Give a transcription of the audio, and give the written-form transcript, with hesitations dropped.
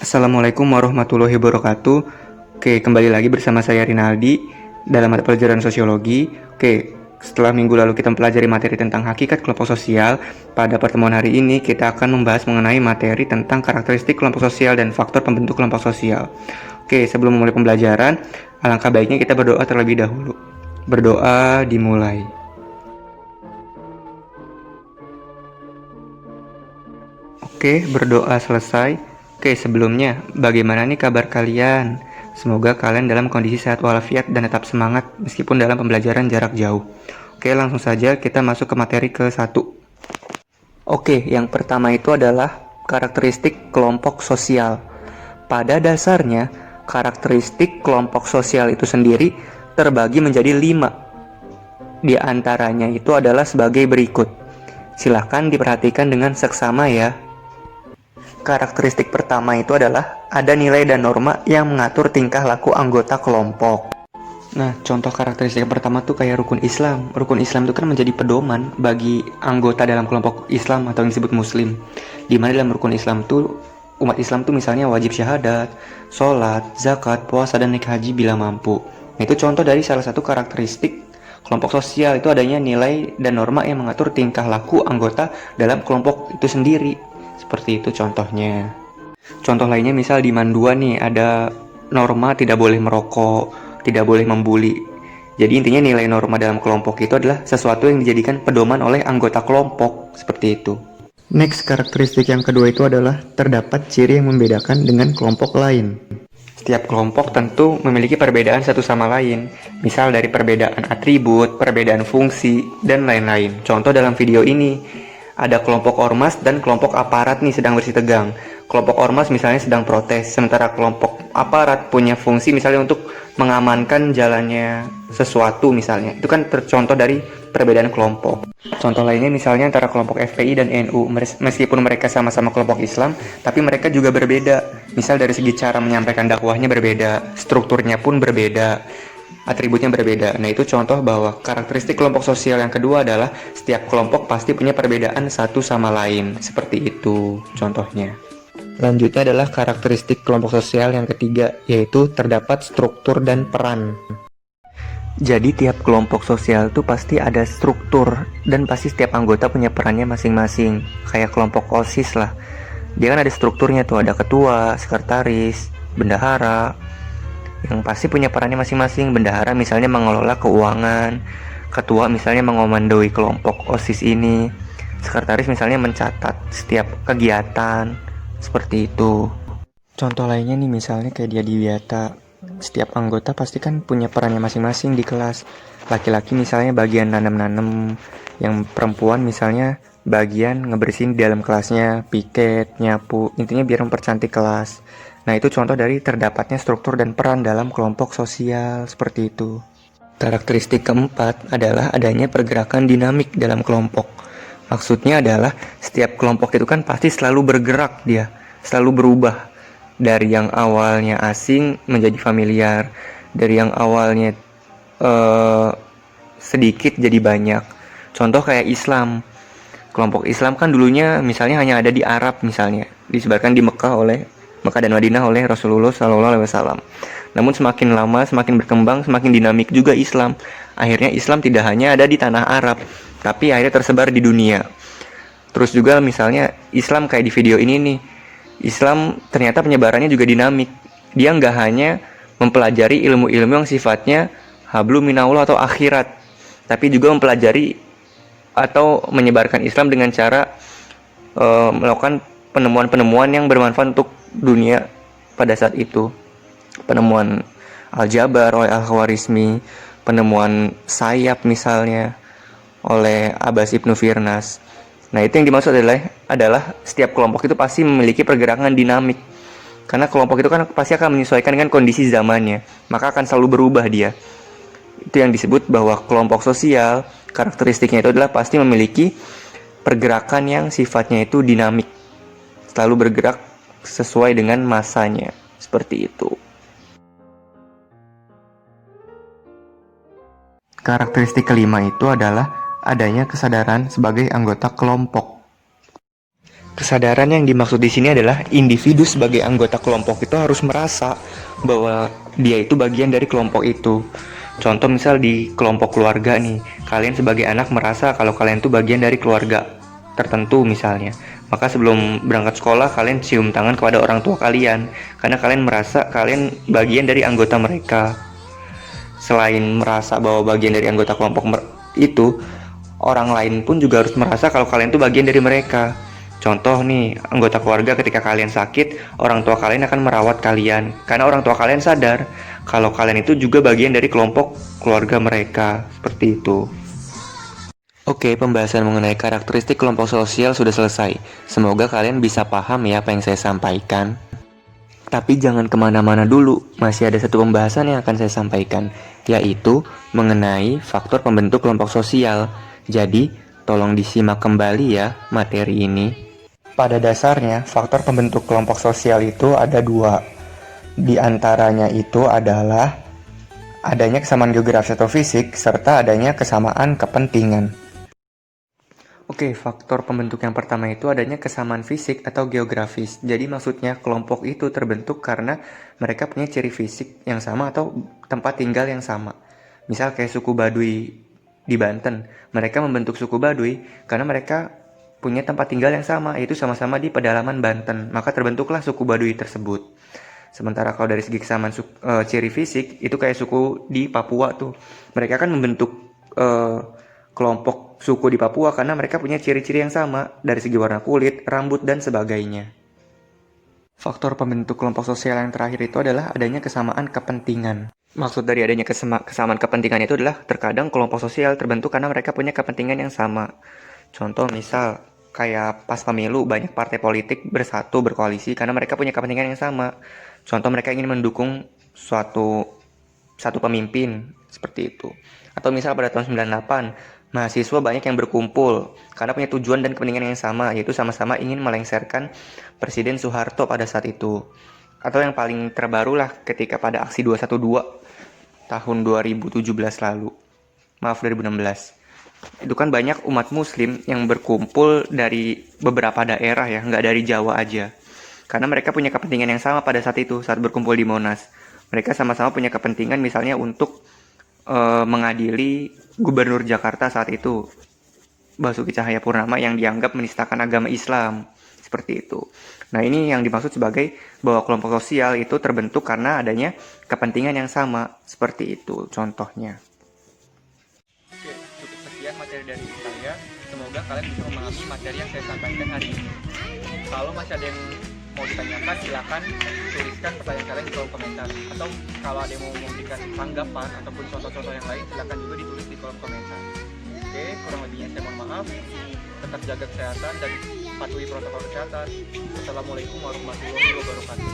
Assalamualaikum warahmatullahi wabarakatuh. Oke, kembali lagi bersama saya Rinaldi dalam mata pelajaran sosiologi. Oke, setelah minggu lalu kita mempelajari materi tentang hakikat kelompok sosial, pada pertemuan hari ini kita akan membahas mengenai materi tentang karakteristik kelompok sosial dan faktor pembentuk kelompok sosial. Oke, sebelum memulai pembelajaran, alangkah baiknya kita berdoa terlebih dahulu. Berdoa dimulai. Oke, berdoa selesai. Oke, sebelumnya, bagaimana nih kabar kalian? Semoga kalian dalam kondisi sehat walafiat dan tetap semangat meskipun dalam pembelajaran jarak jauh. Oke, langsung saja kita masuk ke materi ke-1. Oke, yang pertama itu adalah karakteristik kelompok sosial. Pada dasarnya, karakteristik kelompok sosial itu sendiri terbagi menjadi 5. Di antaranya itu adalah sebagai berikut. Silahkan diperhatikan dengan seksama ya. Karakteristik pertama itu adalah ada nilai dan norma yang mengatur tingkah laku anggota kelompok. Nah, contoh karakteristik pertama tuh kayak rukun Islam. Rukun Islam itu kan menjadi pedoman bagi anggota dalam kelompok Islam atau yang disebut Muslim. Dimana dalam rukun Islam tuh umat Islam tuh misalnya wajib syahadat, sholat, zakat, puasa, dan naik haji bila mampu. Nah, itu contoh dari salah satu karakteristik kelompok sosial itu adanya nilai dan norma yang mengatur tingkah laku anggota dalam kelompok itu sendiri. Seperti itu contohnya. Contoh lainnya misal di Mandua nih ada norma tidak boleh merokok, tidak boleh membuli. Jadi intinya nilai norma dalam kelompok itu adalah sesuatu yang dijadikan pedoman oleh anggota kelompok. Seperti itu. Next, karakteristik yang kedua itu adalah terdapat ciri yang membedakan dengan kelompok lain. Setiap kelompok tentu memiliki perbedaan satu sama lain. Misal dari perbedaan atribut, perbedaan fungsi, dan lain-lain. Contoh dalam video ini, ada kelompok ormas dan kelompok aparat nih sedang bersih tegang. Kelompok ormas misalnya sedang protes, sementara kelompok aparat punya fungsi misalnya untuk mengamankan jalannya sesuatu misalnya. Itu kan tercontoh dari perbedaan kelompok. Contoh lainnya misalnya antara kelompok FPI dan NU. Meskipun mereka sama-sama kelompok Islam, tapi mereka juga berbeda. Misal dari segi cara menyampaikan dakwahnya berbeda, strukturnya pun berbeda, atributnya berbeda. Nah, itu contoh bahwa karakteristik kelompok sosial yang kedua adalah setiap kelompok pasti punya perbedaan satu sama lain. Seperti itu contohnya. Lanjutnya adalah karakteristik kelompok sosial yang ketiga, yaitu terdapat struktur dan peran. Jadi tiap kelompok sosial itu pasti ada struktur dan pasti setiap anggota punya perannya masing-masing. Kayak kelompok OSIS lah. Dia kan ada strukturnya tuh, ada ketua, sekretaris, bendahara, yang pasti punya perannya masing-masing. Bendahara misalnya mengelola keuangan, ketua misalnya mengomandoi kelompok OSIS ini, sekretaris misalnya mencatat setiap kegiatan. Seperti itu. Contoh lainnya nih misalnya kayak dia di Wiata, setiap anggota pasti kan punya perannya masing-masing di kelas. Laki-laki misalnya bagian nanam-nanam, yang perempuan misalnya bagian ngebersihin di dalam kelasnya, piket, nyapu, intinya biar mempercantik kelas. Nah, itu contoh dari terdapatnya struktur dan peran dalam kelompok sosial, seperti itu. Karakteristik keempat adalah adanya pergerakan dinamik dalam kelompok. Maksudnya adalah setiap kelompok itu kan pasti selalu bergerak dia, selalu berubah. Dari yang awalnya asing menjadi familiar, dari yang awalnya sedikit jadi banyak. Contoh kayak Islam. Kelompok Islam kan dulunya misalnya hanya ada di Arab misalnya, disebarkan di Mekah dan Madinah oleh Rasulullah SAW. Namun semakin lama, semakin berkembang, semakin dinamik juga Islam. Akhirnya Islam tidak hanya ada di tanah Arab, tapi akhirnya tersebar di dunia. Terus juga misalnya Islam kayak di video ini nih, Islam ternyata penyebarannya juga dinamik. Dia nggak hanya mempelajari ilmu-ilmu yang sifatnya hablum minallah atau akhirat, tapi juga mempelajari atau menyebarkan Islam dengan cara melakukan penemuan-penemuan yang bermanfaat untuk dunia pada saat itu. Penemuan Al-Jabar oleh Al-Khwarizmi, penemuan sayap misalnya oleh Abbas Ibnu Firnas. Nah, itu yang dimaksud adalah setiap kelompok itu pasti memiliki pergerakan dinamik. Karena kelompok itu kan pasti akan menyesuaikan dengan kondisi zamannya, maka akan selalu berubah dia. Itu yang disebut bahwa kelompok sosial, karakteristiknya itu adalah pasti memiliki pergerakan yang sifatnya itu dinamik, selalu bergerak sesuai dengan masanya. Seperti itu. Karakteristik kelima itu adalah adanya kesadaran sebagai anggota kelompok. Kesadaran yang dimaksud di sini adalah individu sebagai anggota kelompok itu harus merasa bahwa dia itu bagian dari kelompok itu. Contoh misal di kelompok keluarga nih, kalian sebagai anak merasa kalau kalian itu bagian dari keluarga tertentu misalnya. Maka sebelum berangkat sekolah kalian cium tangan kepada orang tua kalian karena kalian merasa kalian bagian dari anggota mereka. Selain merasa bahwa bagian dari anggota kelompok itu, orang lain pun juga harus merasa kalau kalian itu bagian dari mereka. Contoh nih, anggota keluarga ketika kalian sakit, orang tua kalian akan merawat kalian karena orang tua kalian sadar kalau kalian itu juga bagian dari kelompok keluarga mereka, seperti itu. Oke, pembahasan mengenai karakteristik kelompok sosial sudah selesai. Semoga kalian bisa paham ya apa yang saya sampaikan. Tapi jangan kemana-mana dulu, masih ada satu pembahasan yang akan saya sampaikan, yaitu mengenai faktor pembentuk kelompok sosial. Jadi, tolong disimak kembali ya materi ini. Pada dasarnya, faktor pembentuk kelompok sosial itu ada dua. Di antaranya itu adalah adanya kesamaan geografis atau fisik, serta adanya kesamaan kepentingan. Oke, faktor pembentuk yang pertama itu adanya kesamaan fisik atau geografis. Jadi maksudnya kelompok itu terbentuk karena mereka punya ciri fisik yang sama atau tempat tinggal yang sama. Misal kayak suku Baduy di Banten, mereka membentuk suku Baduy karena mereka punya tempat tinggal yang sama, yaitu sama-sama di pedalaman Banten, maka terbentuklah suku Baduy tersebut. Sementara kalau dari segi kesamaan ciri fisik, itu kayak suku di Papua tuh, mereka kan membentuk kelompok suku di Papua karena mereka punya ciri-ciri yang sama dari segi warna kulit, rambut, dan sebagainya. Faktor pembentuk kelompok sosial yang terakhir itu adalah adanya kesamaan kepentingan. Maksud dari adanya kesamaan kepentingan itu adalah terkadang kelompok sosial terbentuk karena mereka punya kepentingan yang sama. Contoh misal kayak pas pemilu banyak partai politik bersatu berkoalisi karena mereka punya kepentingan yang sama. Contoh mereka ingin mendukung satu pemimpin seperti itu. Atau misal pada tahun 98 mahasiswa banyak yang berkumpul karena punya tujuan dan kepentingan yang sama, yaitu sama-sama ingin melengsarkan Presiden Soeharto pada saat itu. Atau yang paling terbaru lah ketika pada aksi 212 tahun 2017 lalu. Maaf 2016. Itu kan banyak umat muslim yang berkumpul dari beberapa daerah ya, nggak dari Jawa aja. Karena mereka punya kepentingan yang sama pada saat itu, saat berkumpul di Monas. Mereka sama-sama punya kepentingan misalnya untuk mengadili Gubernur Jakarta saat itu, Basuki Cahayapurnama, yang dianggap menistakan agama Islam. Seperti itu. Nah, ini yang dimaksud sebagai bahwa kelompok sosial itu terbentuk karena adanya kepentingan yang sama. Seperti itu contohnya. Oke, cukup sekian materi dari saya. Semoga kalian bisa memahami materi yang saya sampaikan hari ini. Kalau masih ada yang mau ditanyakan, silakan tuliskan pertanyaan kalian di kolom komentar. Atau kalau ada yang mau memberikan tanggapan ataupun contoh-contoh yang lain, silakan juga ditulis di kolom komentar. Oke, kurang lebihnya saya mohon maaf. Tetap jaga kesehatan dan patuhi protokol kesehatan. Wassalamualaikum warahmatullahi wabarakatuh.